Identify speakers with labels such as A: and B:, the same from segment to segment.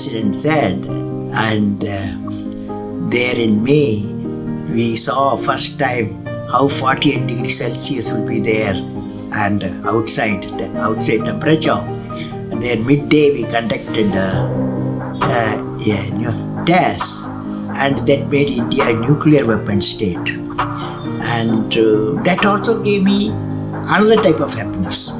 A: president said, and there in May, we saw first time how 48 degrees Celsius will be there, and outside temperature. And then midday we conducted tests, and that made India a nuclear weapon state. And that also gave me another type of happiness.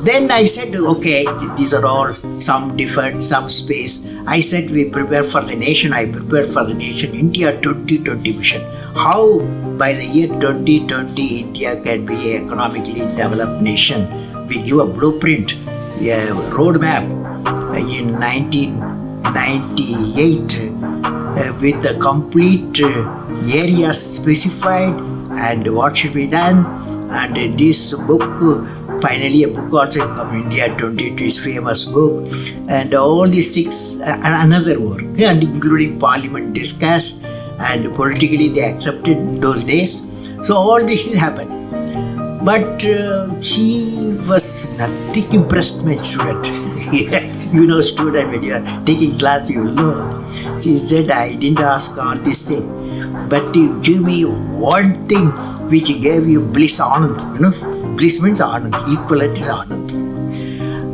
A: Then I said, okay, these are all some different, some space. I said, we prepare for the nation. I prepared for the nation, India 2020 vision. How by the year 2020, India can be an economically developed nation. We give a blueprint, a roadmap in 1998 with the complete areas specified and what should be done. And this book, finally a book also come, India 2020 is famous book, and all these six, another work, and including parliament discussed, and politically they accepted in those days. So all these things happened. But she was nothing impressed, my student. You know, student, when you are taking class, you will know. She said, I didn't ask all these things, but you give me one thing which gave you bliss, anand. You know, bliss means anand, equivalent is anand.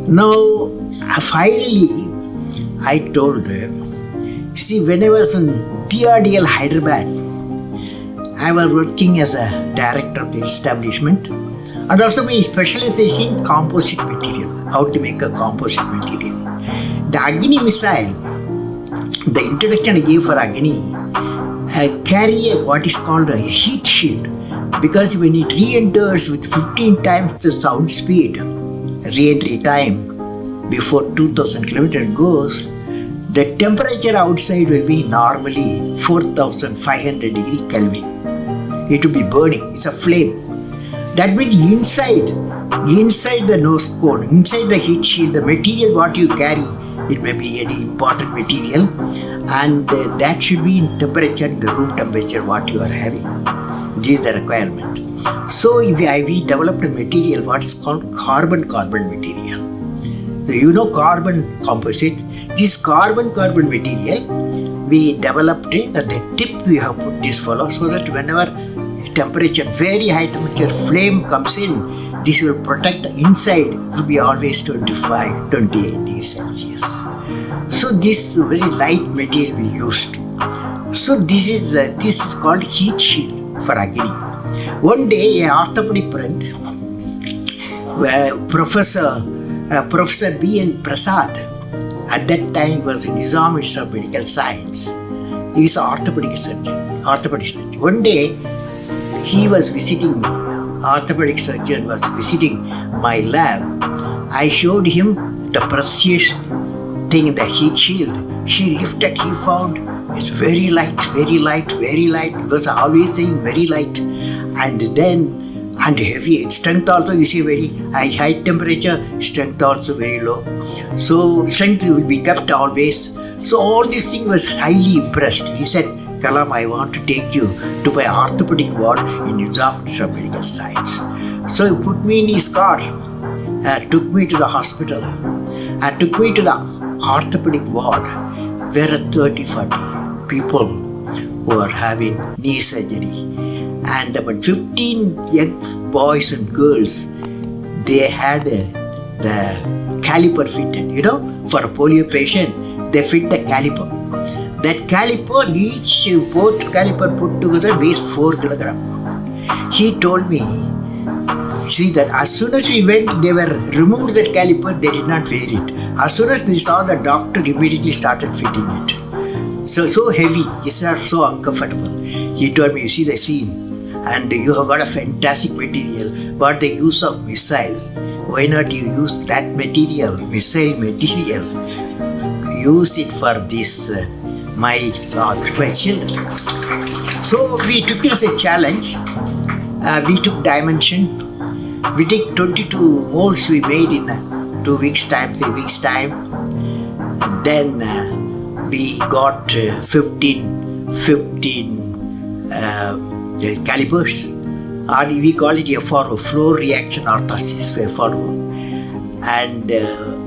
A: Now, finally, I told her, see, when I was in TRDL Hyderabad, I was working as a director of the establishment, and also my specialization in composite material, how to make a composite material. The Agni missile, the introduction I gave for Agni, carry what is called a heat shield, because when it re-enters with 15 times the sound speed, re-entry time before 2000 kilometers goes, the temperature outside will be normally 4500 degree Kelvin. It will be burning, it's a flame. That means inside the nose cone, inside the heat shield, the material what you carry, it may be any important material, and that should be in temperature, the room temperature what you are having. This is the requirement. So we developed a material what is called carbon-carbon material. So you know carbon composite. This carbon-carbon material, we developed it at the tip. We have put this fellow so that whenever temperature, very high temperature flame comes in, this will protect the inside. It will be always 25, 28 degrees Celsius. So this very light material we used. So this is called heat shield for Agni. One day, an orthopedic friend, Professor B.N. Prasad, at that time he was in Nizam Institute of Medical Science. He is an orthopedic surgeon. One day, he was visiting me. Orthopedic surgeon was visiting my lab. I showed him the precious thing, the heat shield. She lifted, he found it's very light. He was always saying very light. And heavy. Strength also, you see, very high temperature, strength also very low. So strength will be kept always. So all this thing was highly impressed. He said, Kalam, I want to take you to my orthopedic ward in Nizam Institute of Medical Science. So he put me in his car, took me to the hospital, and took me to the orthopedic ward, where 30-40 people who are having knee surgery. And about 15 young boys and girls, they had the caliper fitted. You know, for a polio patient, they fit the caliper. That caliper, both caliper put together weighs 4 kilograms. He told me, see that as soon as we went, they were removed that caliper, they did not wear it. As soon as we saw the doctor, immediately started fitting it. So heavy, it's not so uncomfortable. He told me, you see the scene, and you have got a fantastic material. What the use of missile? Why not you use that material, missile material? Use it for this, my children. So we took it as a challenge. We took dimension. We take 22 molds we made in 2 weeks' time, 3 weeks' time. Then we got 15 calipers, or we call it FRO, flow reaction orthosis FRO. And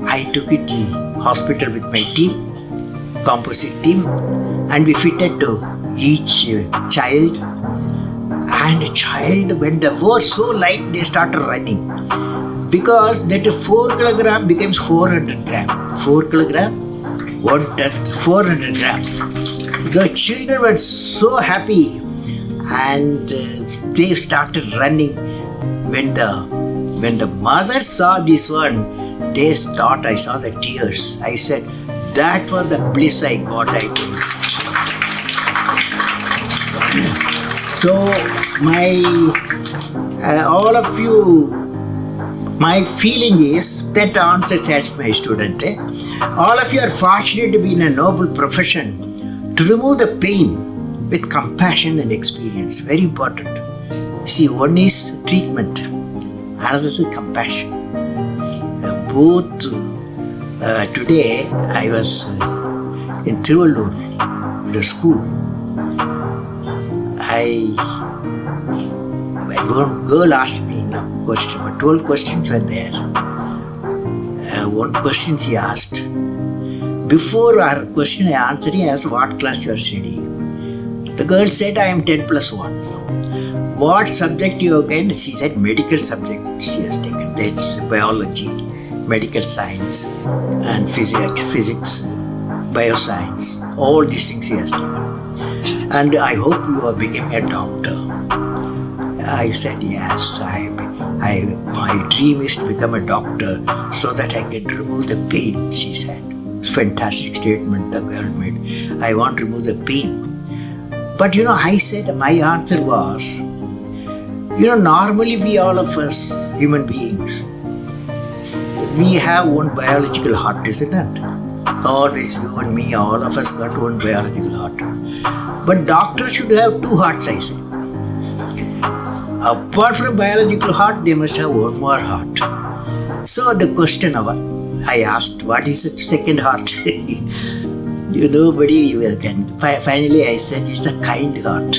A: I took it to the hospital with my team, composite team, and we fitted to each child. And when the was so light, they started running. Because that 4 kilogram becomes 400 gram. 4 kilogram, 400 gram. The children were so happy and they started running. When the mother saw this one, I saw the tears. I said, that was the bliss I got, I think. So all of you, my feeling is that answers as my student. All of you are fortunate to be in a noble profession to remove the pain with compassion and experience. Very important. See, one is treatment, another is compassion. Both today I was in Tiruvallur, the school. One girl asked me a question, but 12 questions were there. One question she asked. Before her question I answered, I asked what class you are studying. The girl said, I am 10 plus 1. What subject you have taken? She said medical subject she has taken. That's biology, medical science and physics, bioscience. All these things she has taken. And I hope you are becoming a doctor. I said, yes, my dream is to become a doctor so that I can remove the pain, she said. Fantastic statement the girl made. I want to remove the pain. But I said, my answer was, normally we all of us, human beings, we have one biological heart, isn't it? Always you and me, all of us got one biological heart. But doctors should have 2 hearts, I say. Apart from biological heart, they must have one more heart. So the question I asked, what is the second heart? Nobody can. Finally I said, it's a kind heart.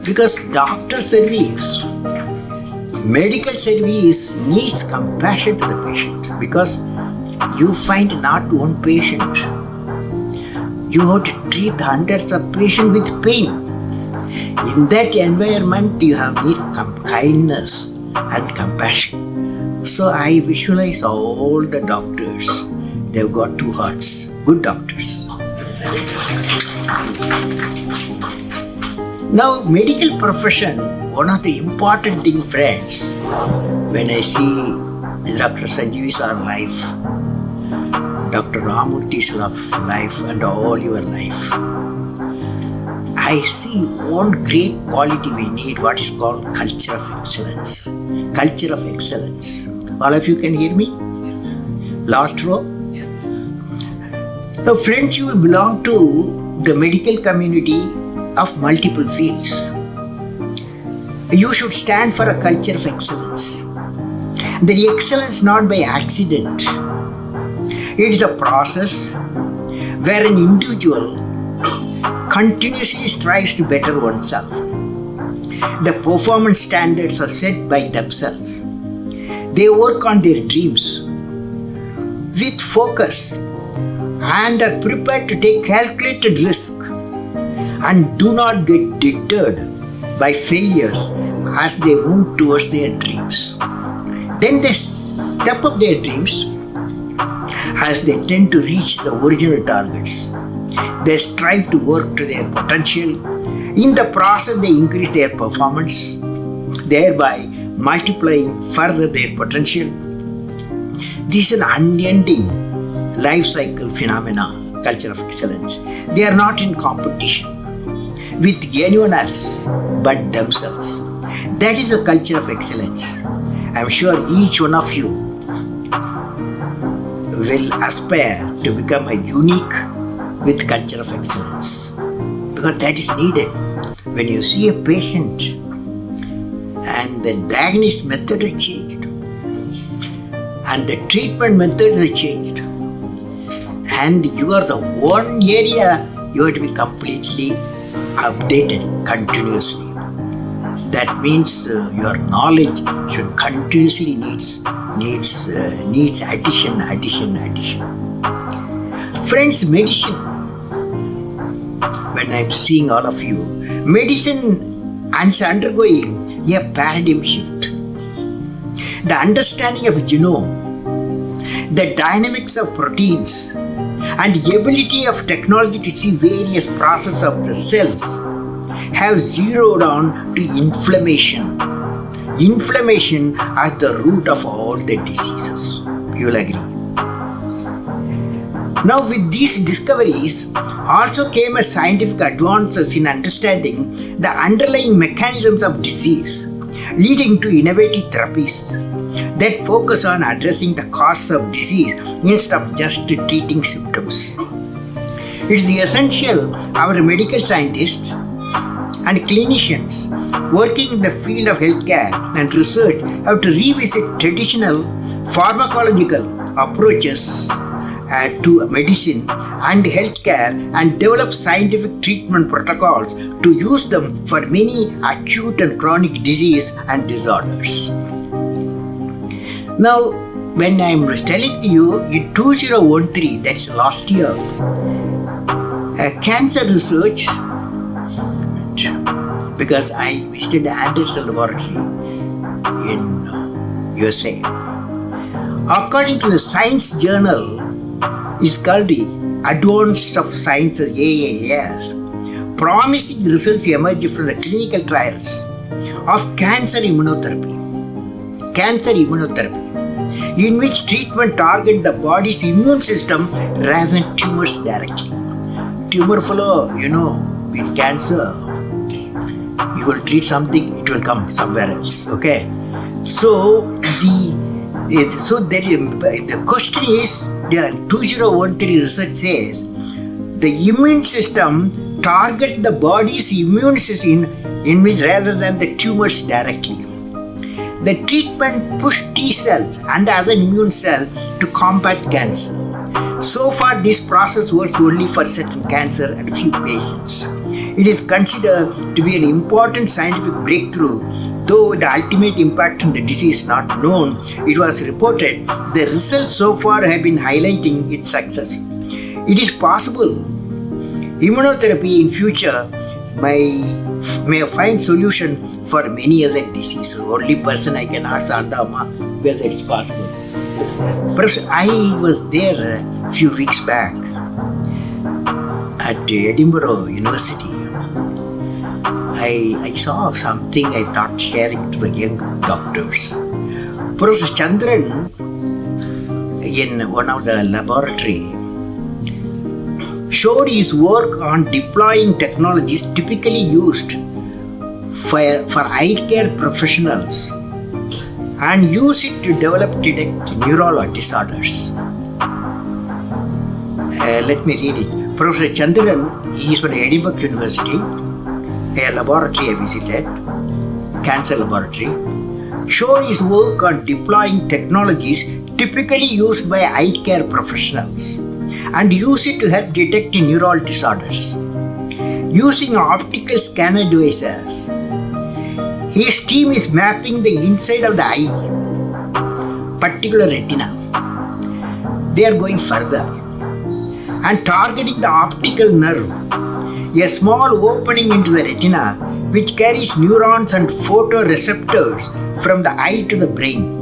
A: Because doctor service, medical service needs compassion to the patient. Because you find not one patient. You have to treat hundreds of patients with pain. In that environment, you have need kindness and compassion. So I visualize all the doctors. They've got 2 hearts. Good doctors. Now, medical profession, one of the important thing, friends, when I see Dr. Sanjeevi's life, Dr. Ramurthi's life and all your life, I see one great quality we need, what is called culture of excellence. Culture of excellence. All of you can hear me?
B: Yes.
A: Last row?
B: Yes.
A: Now friends, you will belong to the medical community of multiple fields. You should stand for a culture of excellence. The excellence not by accident. It is a process where an individual continuously strives to better oneself. The performance standards are set by themselves. They work on their dreams with focus and are prepared to take calculated risk and do not get deterred by failures as they move towards their dreams. Then they step up their dreams as they tend to reach the original targets. They strive to work to their potential. In the process, they increase their performance, thereby multiplying further their potential. This is an unending life cycle phenomena, culture of excellence. They are not in competition with anyone else but themselves. That is a culture of excellence. I am sure each one of you will aspire to become a unique with culture of excellence, because that is needed. When you see a patient and the diagnosis method is changed and the treatment methods are changed, and you are the one area you have to be completely updated continuously. That means your knowledge should continuously needs addition. Friends, medicine, when I'm seeing all of you, medicine is undergoing a paradigm shift. The understanding of genome, the dynamics of proteins, and the ability of technology to see various processes of the cells have zeroed on to inflammation. Inflammation as the root of all the diseases. You will agree. Now, with these discoveries also came a scientific advances in understanding the underlying mechanisms of disease, leading to innovative therapies that focus on addressing the cause of disease instead of just treating symptoms. It is essential our medical scientists and clinicians working in the field of healthcare and research have to revisit traditional pharmacological approaches to medicine and healthcare and develop scientific treatment protocols to use them for many acute and chronic disease and disorders. Now, when I am telling you in 2013, that's last year, cancer research, because I visited the Anderson laboratory in USA. According to the Science Journal, it's called the Advanced of Sciences AAS. Promising results emerged from the clinical trials of cancer immunotherapy, in which treatment target the body's immune system rather than tumors directly. Tumor flow, with cancer, you will treat something, it will come somewhere else. Okay, so the question is, the 2013 research says the immune system targets the body's immune system in which rather than the tumors directly. The treatment pushed T cells and other immune cells to combat cancer. So far, this process works only for certain cancer and few patients. It is considered to be an important scientific breakthrough. Though the ultimate impact on the disease is not known, it was reported the results so far have been highlighting its success. It is possible immunotherapy in future may find solution for many other diseases. Only person I can ask Andama whether it's possible. Perhaps I was there a few weeks back at Edinburgh University. I saw something I thought sharing to the young doctors. Professor Chandran, in one of the laboratory, showed his work on deploying technologies typically used for eye care professionals and use it to detect neural disorders. Let me read it. Professor Chandran, he is from Edinburgh University, a laboratory I visited, cancer laboratory, showed his work on deploying technologies typically used by eye care professionals and use it to help detect neural disorders. Using optical scanner devices, his team is mapping the inside of the eye, particular retina. They are going further and targeting the optical nerve, a small opening into the retina which carries neurons and photoreceptors from the eye to the brain.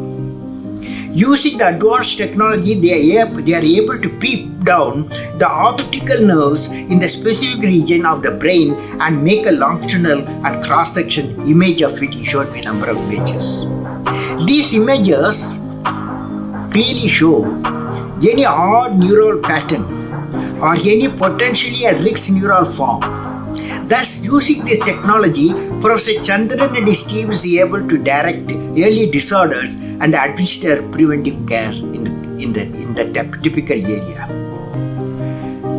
A: Using the advanced technology, they are able to peep down the optical nerves in the specific region of the brain and make a longitudinal and cross-section image of it. He showed me a number of images. These images clearly show any odd neural pattern or any potentially at risk neural form. Thus, using this technology, Professor Chandran and his team is able to direct early disorders and administer preventive care in the typical area.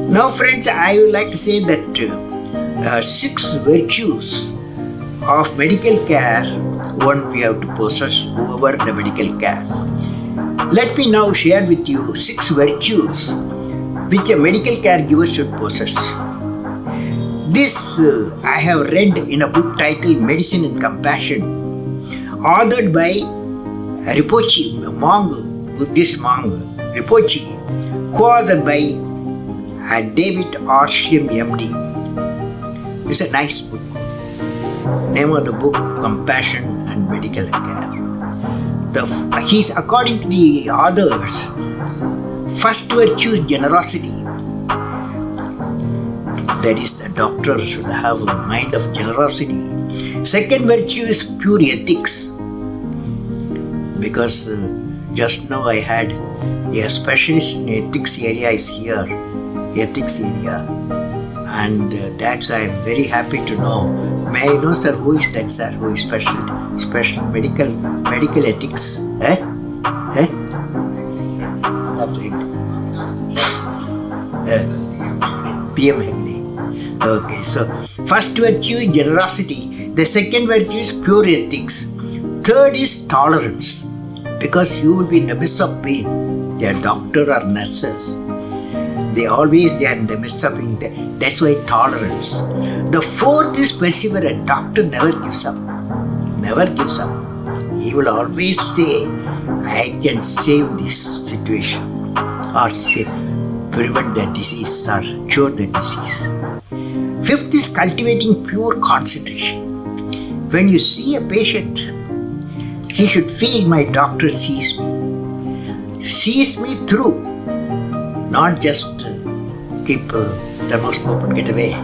A: Now, friends, I would like to say that 6 virtues of medical care one we have to possess over the medical care. Let me now share with you 6 virtues which a medical caregiver should possess. This I have read in a book titled Medicine and Compassion, authored by Rinpoche, Buddhist monk Rinpoche, co-authored by David Arsham MD. It's a nice book. Name of the book, Compassion and Medical Care. He's, according to the authors, first virtue is generosity. That is, the doctor should have a mind of generosity. Second virtue is pure ethics. Because just now I had a specialist in ethics area is here, ethics area. And that's I am very happy to know. May I know, sir, who is that, sir? Who is special medical ethics? That's it. PM Hegde. Okay, so first virtue is generosity. The second virtue is pure ethics. Third is tolerance. Because you will be in the midst of pain. They are doctor or nurses. They are in the midst of pain. That's why tolerance. The fourth is perseverance. Doctor never gives up. Never gives up. He will always say, I can save this situation or prevent the disease or cure the disease. Fifth is cultivating pure concentration. When you see a patient, he should feel my doctor sees me through, not just keep thermoscope and get away.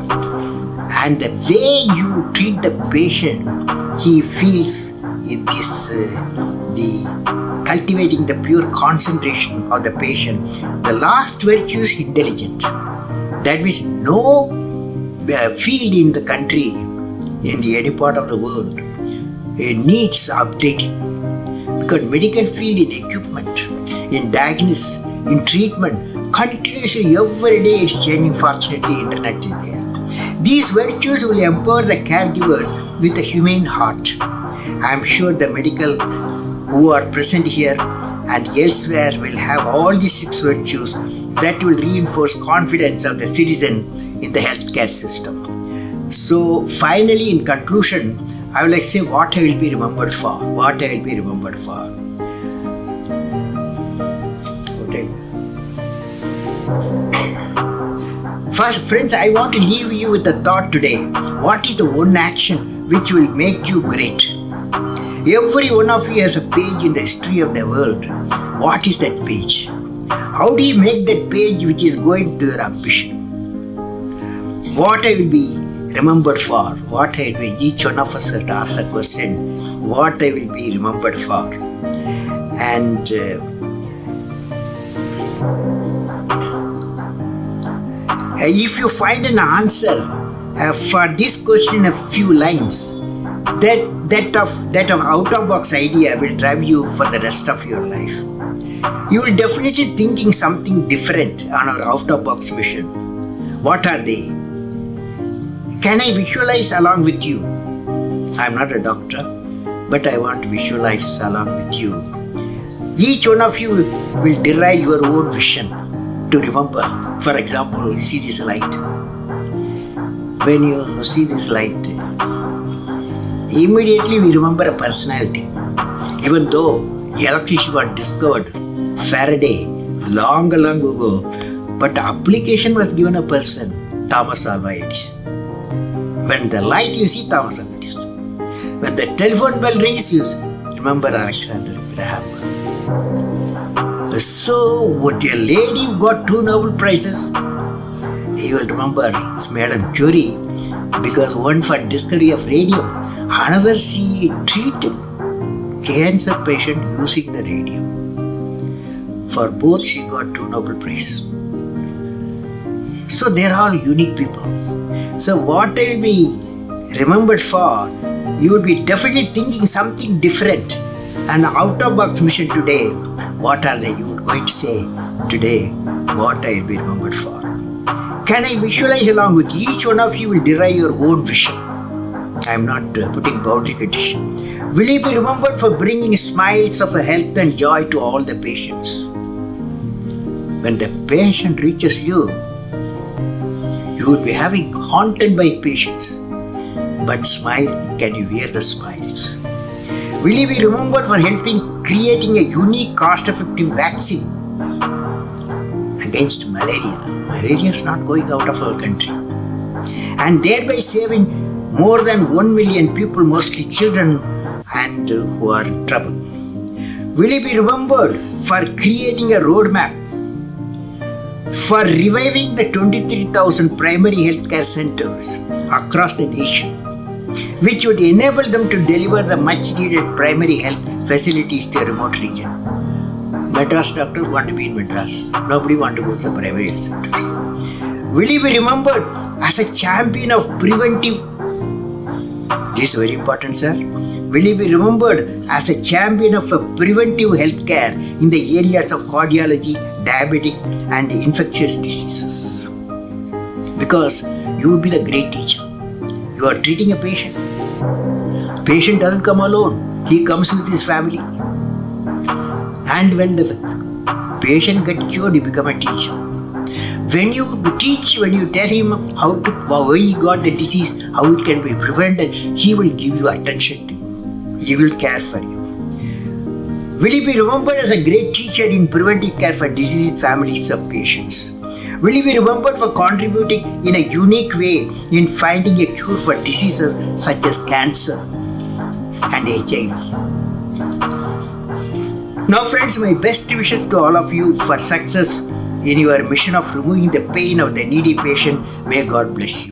A: And the way you treat the patient, he feels this the cultivating the pure concentration of the patient. The last virtue is intelligent. That means no field in the country, in any part of the world, it needs updating. Because medical field in equipment, in diagnosis, in treatment, continuously every day it's changing. Fortunately, internet is there. These virtues will empower the caregivers with a humane heart. I am sure the medical who are present here and elsewhere will have all these 6 virtues that will reinforce confidence of the citizen in the healthcare system. So finally, in conclusion, I would like to say what I will be remembered for. What I will be remembered for. First, friends, I want to leave you with a thought today. What is the one action which will make you great? Every one of you has a page in the history of the world. What is that page? How do you make that page which is going to your ambition? What I will be remembered for? What I will be? Each one of us has to ask the question, what I will be remembered for? And if you find an answer for this question in a few lines, that of out-of-box idea will drive you for the rest of your life. You will definitely thinking something different on our out-of-box vision. What are they? Can I visualize along with you? I am not a doctor, but I want to visualize along with you. Each one of you will derive your own vision to remember. For example, see this light. When you see this light, immediately we remember a personality. Even though electricity was discovered Faraday long ago, but the application was given a person, Thomas Alva Edison. When the light you see Thomas Alva Edison. When the telephone bell rings you remember Alexander Graham. So what a lady who got 2 Nobel Prizes, you will remember it's Madame Curie, because one for discovery of radium, another she treated cancer patient using the radium. For both she got 2 Nobel Prizes. So they are all unique people. So what I will be remembered for, you will be definitely thinking something different. An out-of-box mission today, what are they? You are going to say today, what I will be remembered for. Can I visualize along with each one of you will derive your own vision? I am not putting boundary condition. Will you be remembered for bringing smiles of health and joy to all the patients? When the patient reaches you, you will be having haunted by patients. But smile, can you wear the smiles? Will you be remembered for helping creating a unique cost-effective vaccine? against malaria. Malaria is not going out of our country. And thereby saving more than 1 million people, mostly children, and who are in trouble. Will he be remembered for creating a roadmap for reviving the 23,000 primary healthcare centers across the nation, which would enable them to deliver the much needed primary health facilities to a remote region? Madras doctors want to be in Madras. Nobody want to go to the primary health centers. Will he be remembered as a champion of preventive? This is very important, sir. Will he be remembered as a champion of preventive healthcare in the areas of cardiology, diabetic, and infectious diseases? Because you would be the great teacher. You are treating a patient. Patient doesn't come alone. He comes with his family. And when the patient gets cured, you become a teacher. When you teach, when you tell him why he got the disease, how it can be prevented, he will give you attention to you. He will care for you. Will he be remembered as a great teacher in preventive care for diseased families of patients? Will he be remembered for contributing in a unique way in finding a cure for diseases such as cancer and HIV? Now friends, my best wishes to all of you for success in your mission of removing the pain of the needy patient. May God bless you.